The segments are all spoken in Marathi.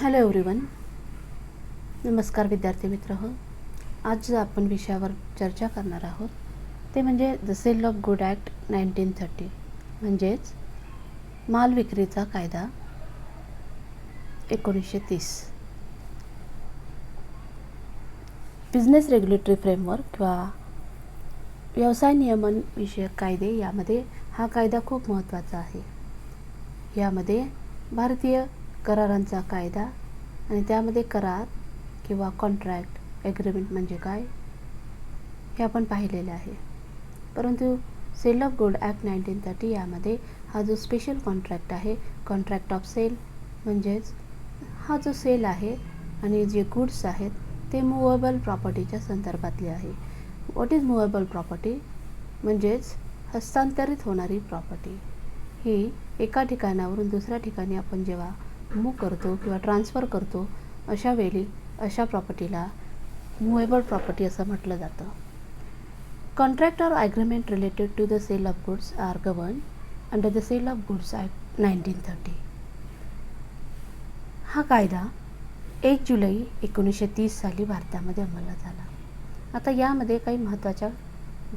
Hello everyone. नमस्कार विद्यार्थी मित्र हो. आज आपण विषयावर चर्चा करणार आहोत ते म्हणजे the sale of good act 1930 म्हणजेच माल विक्रीचा कायदा 1930. बिझनेस रेग्युलेटरी फ्रेमवर्क किंवा व्यवसाय नियमन विषयक कायदे यामध्ये हा कायदा खूप महत्त्वाचा आहे. यामध्ये भारतीय करारांचा कायदा आणि त्यामध्ये करार किंवा कॉन्ट्रॅक्ट ॲग्रीमेंट म्हणजे काय हे आपण पाहिलेले आहे. परंतु सेल ऑफ गुड ॲक्ट 1930 यामध्ये हा जो स्पेशल कॉन्ट्रॅक्ट आहे, कॉन्ट्रॅक्ट ऑफ सेल, म्हणजेच हा जो सेल आहे आणि जे गुड्स आहेत ते मुवेबल प्रॉपर्टीच्या संदर्भातले आहे. What is movable property? म्हणजेच हस्तांतरित होणारी प्रॉपर्टी. ही एका ठिकाणावरून दुसऱ्या ठिकाणी आपण जेव्हा मूव्ह करतो किंवा ट्रान्सफर करतो अशा वेळी अशा प्रॉपर्टीला मुवेबल प्रॉपर्टी असं म्हटलं जातं. कॉन्ट्रॅक्ट और agreement related to the sale of goods are govern under the sale of goods act 1930. हा कायदा 1 जुलै 1930 साली भारतामध्ये अंमलात आला. आता यामध्ये काही महत्त्वाच्या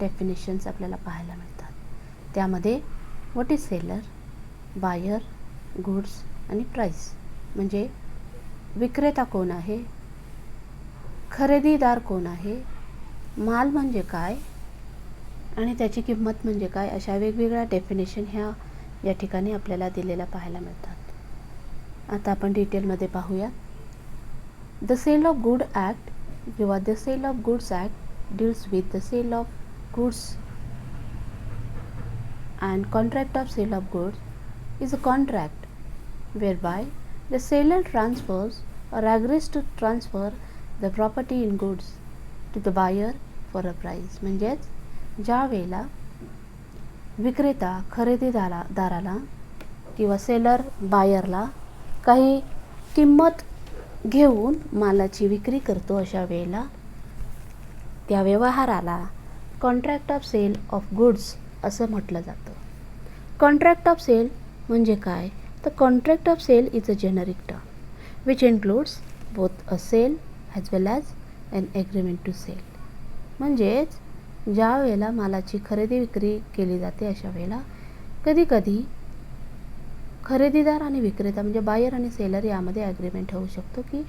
डेफिनेशन्स आपल्याला पाहायला मिळतात. त्यामध्ये what is seller, buyer, goods आणि प्राईस. म्हणजे विक्रेता कोण आहे, खरेदीदार कोण आहे, माल म्हणजे काय आणि त्याची किंमत म्हणजे काय, अशा वेगवेगळ्या डेफिनेशन ह्या या ठिकाणी आपल्याला दिलेल्या पाहायला मिळतात. आता आपण डिटेलमध्ये पाहूया. The sale of good act किंवा the sale of goods act deals with the sale of goods and contract of sale of goods is a contract whereby the seller transfers or agrees to transfer the property in goods to the buyer for a price. म्हणजेच ज्या वेळेला विक्रेता खरेदीदाराला किंवा सेलर बायरला काही किंमत घेऊन मालाची विक्री करतो अशा वेळेला त्या व्यवहाराला contract of sale of goods असं म्हटलं जातं. कॉन्ट्रॅक्ट ऑफ सेल म्हणजे काय? तर contract of sale is a generic term which includes both a sale as well as an agreement to sale. म्हणजेच ज्या वेळेला मालाची खरेदी विक्री केली जाते अशा वेळेला कधीकधी खरेदीदार आणि विक्रेता म्हणजे बायर आणि सेलर यामध्ये ॲग्रीमेंट होऊ शकतो की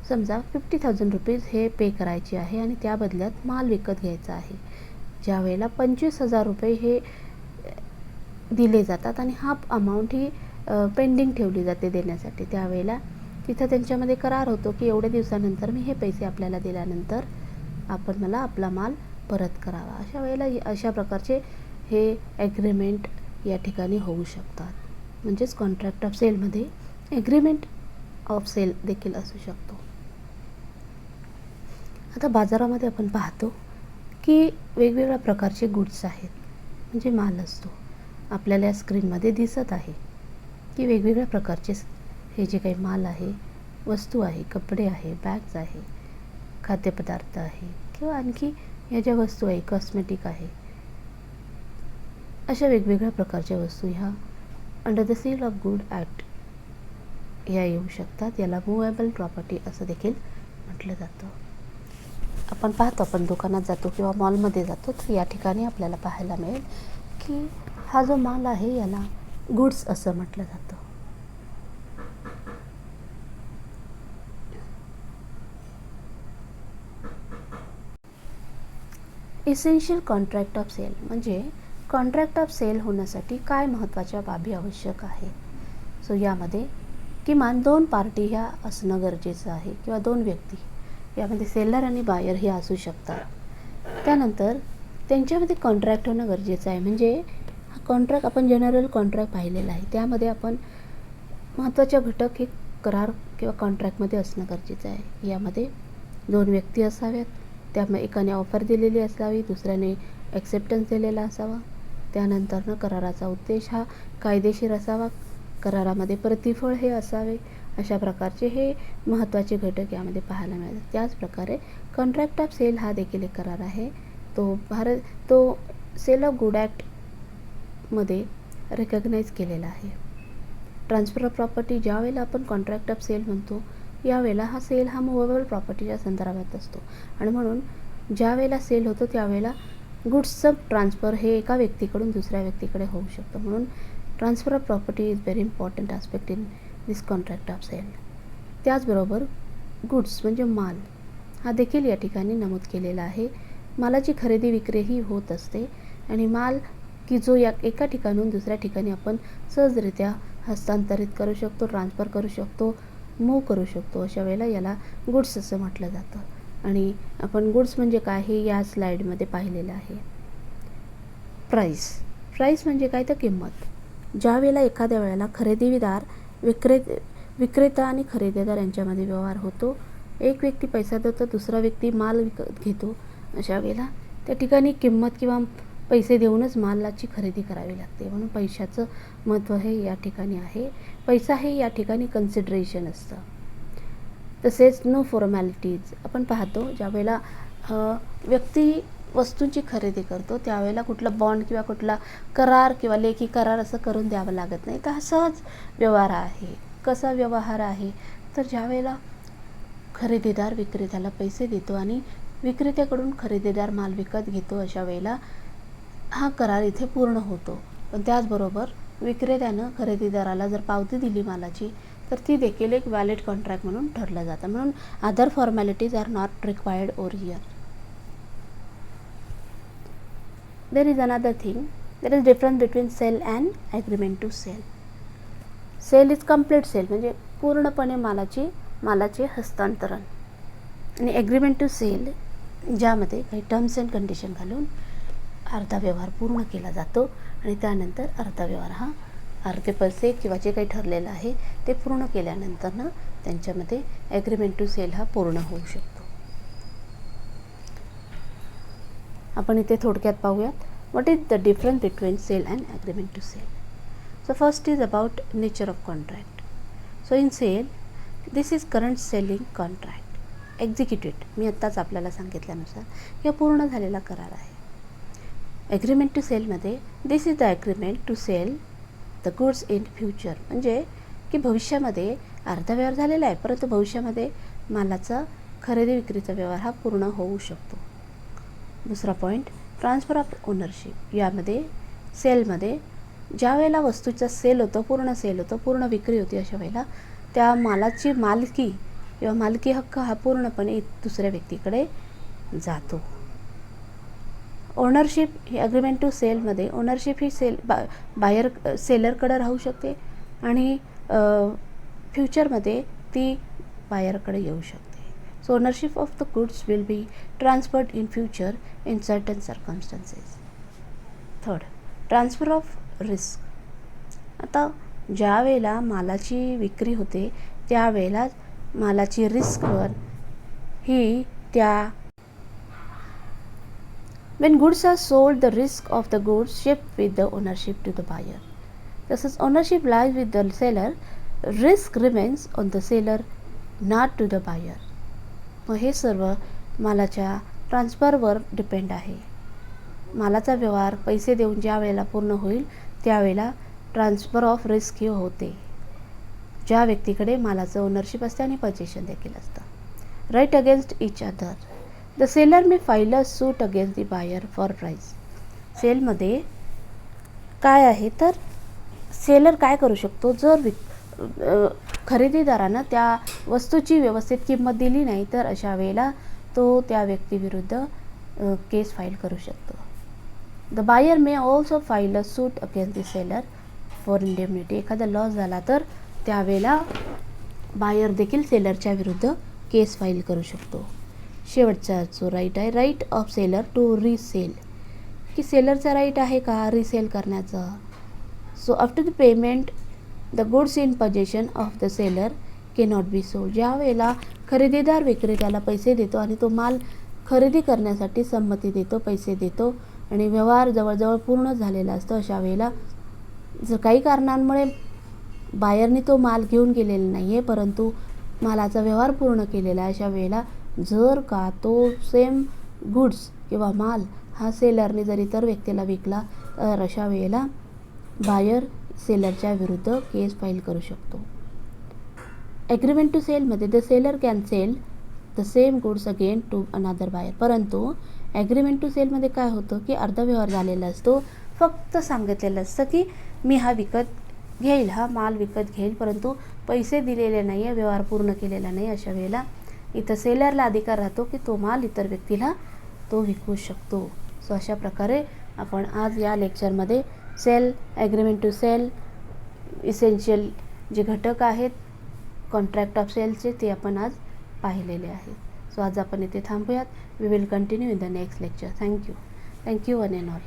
समजा 50,000 रुपीज हे पे करायचे आहे आणि त्या बदल्यात माल विकत घ्यायचा आहे. ज्या वेळेला 25,000 रुपये हे दिले जातात आणि हा अमाऊंट ही पेंडिंग ठेवली जाते देण्यासाठी. त्यावेळेला तिथं त्यांच्यामध्ये करार होतो की एवढ्या दिवसानंतर मी हे पैसे आपल्याला दिल्यानंतर आपण मला आपला माल परत करावा. अशा वेळेला अशा प्रकारचे हे ॲग्रीमेंट या ठिकाणी होऊ शकतात. म्हणजेच कॉन्ट्रॅक्ट ऑफ सेलमध्ये ॲग्रीमेंट ऑफ सेल देखील असू शकतो. आता बाजारामध्ये आपण पाहतो की वेगवेगळ्या प्रकारचे गुड्स आहेत, म्हणजे माल असतो. आपल्याला या स्क्रीनमध्ये दिसत आहे की वेगवेगळ्या प्रकारचे हे जे काही माल आहे, वस्तू आहे, कपडे आहे, बॅग्स आहे, खाद्यपदार्थ आहे किंवा आणखी या ज्या वस्तू आहे कॉस्मेटिक आहे, अशा वेगवेगळ्या प्रकारच्या वस्तू ह्या under the sale of good act या येऊ शकतात. याला मुवेबल प्रॉपर्टी असं देखील म्हटलं जातं. आपण पाहतो, आपण दुकानात जातो किंवा मॉलमध्ये जातो तर या ठिकाणी आपल्याला पाहायला मिळेल की हा जो माल आहे याला गुड्स असं म्हटलं जातं. इसेन्शियल कॉन्ट्रॅक्ट ऑफ सेल म्हणजे कॉन्ट्रॅक्ट ऑफ सेल होण्यासाठी काय महत्त्वाच्या बाबी आवश्यक आहे. सो यामध्ये किमान 2 पार्टी ह्या असणं गरजेचं आहे किंवा 2 व्यक्ती, यामध्ये सेलर आणि बायर हे असू शकतात. त्यानंतर त्यांच्यामध्ये कॉन्ट्रॅक्ट होणं गरजेचं आहे. म्हणजे हा कॉन्ट्रॅक्ट आपण जनरल कॉन्ट्रॅक्ट पाहिलेला आहे, त्यामध्ये आपण महत्त्वाचे घटक हे करार किंवा कॉन्ट्रॅक्टमध्ये असणं गरजेचं आहे. यामध्ये 2 व्यक्ती असाव्यात, त्यामुळे एकाने ऑफर दिलेली असावी, दुसऱ्याने ॲक्सेप्टन्स दिलेला असावा. त्यानंतरनं कराराचा उद्देश हा कायदेशीर असावा, करारामध्ये प्रतिफळ हे असावे. अशा प्रकारचे हे महत्त्वाचे घटक यामध्ये पाहायला मिळतात. त्याचप्रकारे कॉन्ट्रॅक्ट ऑफ सेल हा देखील एक करार आहे. तो सेल ऑफ गुड ॲक्टमध्ये रेकग्नाईज केलेला आहे. ट्रान्सफर ऑफ प्रॉपर्टी ज्या वेळेला आपण कॉन्ट्रॅक्ट ऑफ सेल म्हणतो, यावेळेला हा सेल हा मुव्हेबल प्रॉपर्टीच्या संदर्भात असतो आणि म्हणून ज्या वेळेला सेल होतो त्यावेळेला गुड्सचं ट्रान्सफर हे एका व्यक्तीकडून दुसऱ्या व्यक्तीकडे होऊ शकतं. म्हणून transfer of property is very important aspect in this contract of sale. त्याचबरोबर गुड्स म्हणजे माल हा देखील या ठिकाणी नमूद केलेला आहे. मालाची खरेदी विक्रीही होत असते आणि माल की जो या एका ठिकाणून दुसऱ्या ठिकाणी आपण सहजरित्या हस्तांतरित करू शकतो, ट्रान्सफर करू शकतो, मूव्ह करू शकतो, अशा वेळेला याला गुड्स असं म्हटलं जातं. आणि आपण गुड्स म्हणजे काय हे या स्लाईडमध्ये पाहिलेलं आहे. प्राईस म्हणजे काय तर किंमत. ज्या वेळेला एखाद्या वेळेला खरेदीदार विक्रेता आणि खरेदीदार यांच्यामध्ये व्यवहार होतो, एक व्यक्ती पैसा देतो, दुसरा व्यक्ती माल विकत घेतो, अशा वेळेला त्या ठिकाणी किंमत किंवा पैसे देऊनच मालाची खरेदी करावी लागते. म्हणून पैशाचं महत्त्व हे या ठिकाणी आहे. पैसा हे या ठिकाणी कन्सिडरेशन असतं. तसेच नो फॉर्मॅलिटीज आपण पाहतो ज्या वेळेला व्यक्ती वस्तूंची खरेदी करतो त्यावेळेला कुठला बॉन्ड किंवा कुठला करार किंवा लेखी करार असं करून द्यावं लागत नाही. तर हा सहज व्यवहार आहे. कसा व्यवहार आहे तर ज्या वेळेला खरेदीदार विक्रेत्याला पैसे देतो आणि विक्रेत्याकडून खरेदीदार माल विकत घेतो, अशा वेळेला हा करार इथे पूर्ण होतो. पण त्याचबरोबर विक्रेत्यानं खरेदीदाराला जर पावती दिली मालाची तर ती देखील एक व्हॅलिड कॉन्ट्रॅक्ट म्हणून ठरलं जातं. म्हणून other formalities are not required over here. There is another thing, there is difference between sale and agreement to sale. Sale is complete sale म्हणजे पूर्णपणे मालाचे हस्तांतरण आणि ॲग्रीमेंट टू सेल ज्यामध्ये काही टर्म्स अँड कंडिशन घालून अर्धा व्यवहार पूर्ण केला जातो आणि त्यानंतर अर्धा व्यवहार हा अर्धे पैसे किंवा जे काही ठरलेलं आहे ते पूर्ण केल्यानंतर त्यांच्यामध्ये ॲग्रीमेंट टू सेल हा पूर्ण होऊ शकतो. आपण इथे थोडक्यात पाहूयात what is the difference between sale and agreement to sale. So first is about nature of contract. So in sale this is current selling contract executed. मी आत्ताच आपल्याला सांगितल्यानुसार हे पूर्ण झालेला करार आहे. ॲग्रीमेंट टू सेलमध्ये this is the agreement to sale the goods in future म्हणजे की भविष्यामध्ये अर्धा व्यवहार झालेला आहे परंतु भविष्यामध्ये मालाचा खरेदी विक्रीचा व्यवहार हा पूर्ण होऊ शकतो. दुसरा पॉईंट ट्रान्सफर ऑफ ओनरशिप. यामध्ये सेलमध्ये ज्या वेळेला वस्तूचा सेल होतो, पूर्ण विक्री होती, अशा वेळेला त्या मालाची मालकी किंवा मालकी हक्क हा पूर्णपणे दुसऱ्या व्यक्तीकडे जातो. ओनरशिप ही ॲग्रीमेंट टू सेलमध्ये ओनरशिप ही सेलरकडे राहू शकते आणि फ्युचरमध्ये ती बायरकडे येऊ शकते. So ownership of the goods will be transferred in future in certain circumstances. Third, transfer of risk. आता ज्या वेळेला मालाची विक्री होते त्यावेळेला मालाची रिस्कवर ही त्या when goods are sold, the risk of the goods shift with the ownership to the buyer. तसंच ownership lies with the seller, risk remains on the seller, not to the buyer. मग हे सर्व मालाच्या ट्रान्सफरवर डिपेंड आहे. मालाचा व्यवहार पैसे देऊन ज्या वेळेला पूर्ण होईल त्यावेळेला ट्रान्सफर ऑफ रिस्क ही होते. ज्या व्यक्तीकडे मालाचं ओनरशिप असते आणि पोजेशन देखील असतं. Right against each other. The seller may file a suit against the buyer for price. सेलमध्ये काय आहे तर सेलर काय करू शकतो, जर खरेदीदारानं त्या वस्तूची व्यवस्थित किंमत दिली नाही तर अशा वेळेला तो त्या व्यक्तीविरुद्ध केस फाईल करू शकतो. The buyer may also file a suit against the seller for indemnity. एखादा लॉस झाला तर त्यावेळेला बायर देखील सेलरच्या विरुद्ध केस फाईल करू शकतो. शेवटचा जो राईट आहे, right of seller to resell, की सेलरचा राईट आहे का रिसेल करण्याचा. So after the payment the goods in possession of the seller can not be sold. ज्या वेळेला खरेदीदार विक्रेत्याला पैसे देतो आणि तो माल खरेदी करण्यासाठी संमती देतो, पैसे देतो आणि व्यवहार जवळजवळ पूर्ण झालेला असतो, अशा वेळेला जर काही कारणांमुळे बायरनी तो माल घेऊन गेलेला नाही आहे परंतु मालाचा व्यवहार पूर्ण केलेला आहे, अशा वेळेला जर का तो सेम गुड्स किंवा माल हा सेलरने जर इतर व्यक्तीला विकला तर अशा वेळेला बायर सेलरच्या विरुद्ध केस फाईल करू शकतो. ॲग्रीमेंट टू सेलमध्ये the seller can sell the same goods again to another buyer. परंतु ॲग्रीमेंट टू सेलमध्ये काय होतं की अर्धा व्यवहार झालेला असतो, फक्त सांगितलेलं असतं की मी हा विकत घेईल, हा माल विकत घेईल, परंतु पैसे दिलेले नाही आहे, व्यवहार पूर्ण केलेला नाही. अशा वेळेला इथं सेलरला अधिकार राहतो की तो माल इतर व्यक्तीला तो विकू शकतो. सो अशा प्रकारे आपण आज या लेक्चरमध्ये sale, agreement to sale, essential जे घटक आहेत कॉन्ट्रॅक्ट ऑफ सेलचे ते आपण आज पाहिलेले आहेत. सो आज आपण इथे थांबूयात. We will continue in the next lecture. Thank you one and all.